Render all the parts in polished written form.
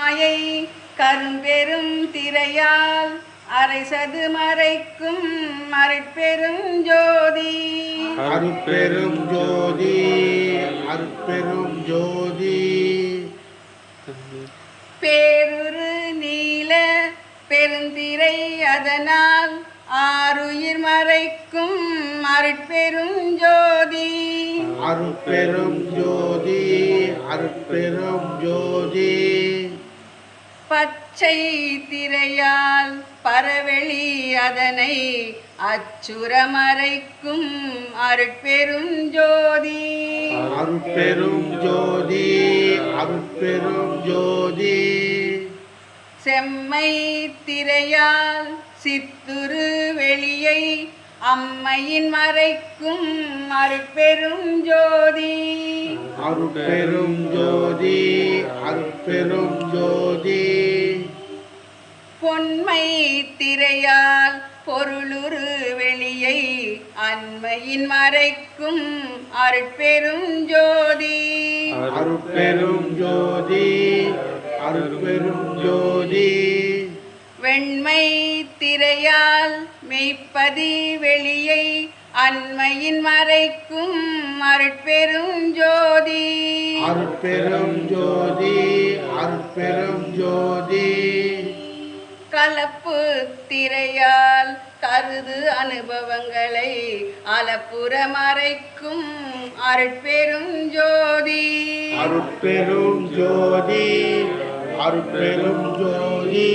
மாயை கரும்பெரும் திரையால் அரைசது மறைக்கும் அருட்பெரும் ஜோதி. அருட்பெரும் ஜோதி, அருட்பெரும் ஜோதி. பேருரு நீல பெருந்திரை அதனால் ஆருயிர் மறைக்கும் அருட்பெரும் ஜோதி. அருட்பெரும் ஜோதி, அருட்பெரும் ஜோதி. பச்சை திரையால் பரவெளி அதனை அச்சுர மறைக்கும் அருட்பெரும் ஜோதி. அருட்பெரும் ஜோதி, அருட்பெரும் ஜோதி. செம்மை திரையால் சித்துரு வெளியை அம்மையின் மறைக்கும் அருட்பெரும் ஜோதி. அருட்பெரும் ஜோதி, அருட்பெரும் ஜோதி. பொன்மை திரையால் பொருளுரு வெளியை அன்மையின் மறைக்கும் அருட்பெரும் ஜோதி. அருட்பெரும் ஜோதி, அருட்பெரும் ஜோதி. வெண்மை திரையால் மெய்ப்பதி வெளியை அன்மையின் மறைக்கும் அருட்பெரும் ஜோதி. அருட்பெரும் ஜோதி, அருட்பெரும் ஜோதி. கலப்பு திரையால் கருது அனுபவங்களை அலப்புற மறைக்கும் அருட்பெரும் ஜோதி. அருட்பெரும் ஜோதி, அருட்பெரும் ஜோதி.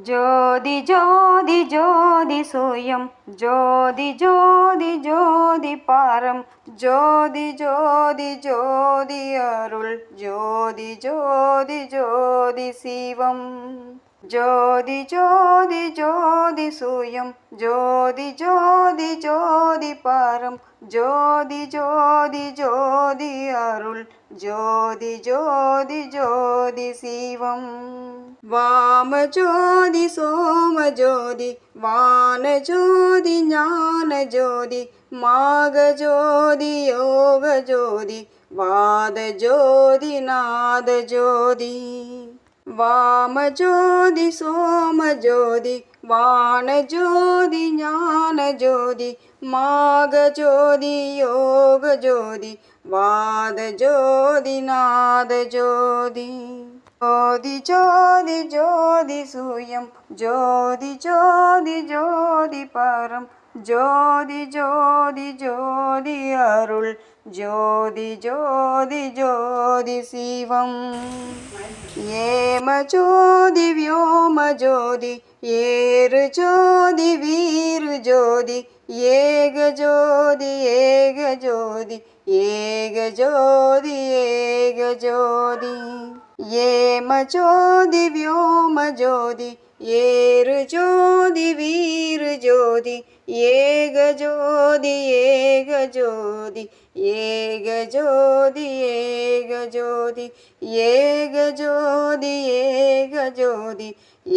ஜோதி ஜோதி ஜோதி சூயம் ஜோதி ஜோதி ஜோதி பாரம் ஜோதி ஜோதி ஜோதி அருள் ஜோதி ஜோதி ஜோதி சிவம். ஜோதி ஜோதி ஜோதி சூயம் ஜோதி ஜோதி ஜோதி பாரம் ஜோதி ஜோதி ஜோதி அருள் ஜோதி ஜோதி ஜோதி சிவம். வாம ஜோதி சோம ஜோதி வான ஜோதி ஞான ஜோதி மாக ஜோதி யோக ஜோதி வாத ஜோதி நாத ஜோதி. வாம ஜோதி சோம ஜோதி வான ஜோதி ஞான ஜோதி மாக ஜோதி யோக ஜோதி வாத ஜோதி நாத ஜோதி. ஜோதி ஜோதி ஜோதி சூயம் ஜோதி ஜோதி ஜோதி பரம் ஜோதி ஜோதி ஜோதி அருள் ஜோதி ஜோதி ஜோதி சிவம். ஏம ஜோதி வியோம ஜோதி ஏறு ஜோதி வீரு ஜோதி ஏக ஜோதி ஏக ஜோதி ஏக ஜோதி ஏக ஜோதி. ஏம ஜோதி வியோம ஜோதி ஏறு ஜோதி வீரு ஜோதி ஏக ஜோதி ஏக ஜோதி ஏக ஜோதி ஏக ஜோதி ஏக ஜோதி ஏக ஜோதி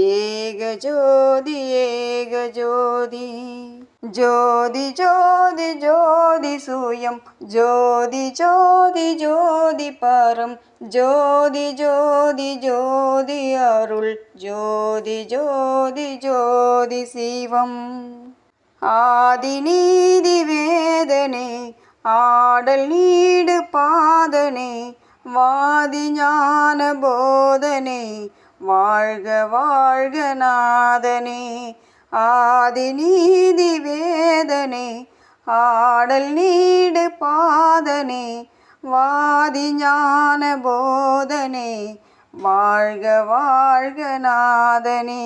ஏக ஜோதி ஏக ஜோதி. ஜோதி ஜோதி ஜோதி சூயம் ஜோதி ஜோதி ஜோதி பரம் ஜோதி ஜோதி ஜோதி அருள் ஜோதி ஜோதி ஜோதி சிவம். ஆதி நீதி வேதனே ஆடல் நீடு பாதனே வாதி ஞான போதனே வாழ்க வாழ்க நாதனே. ஆதி நீதி வேதனே ஆடல் நீடு பாதனே வாதி ஞான போதனே வாழ்க வாழ்க நாதனே.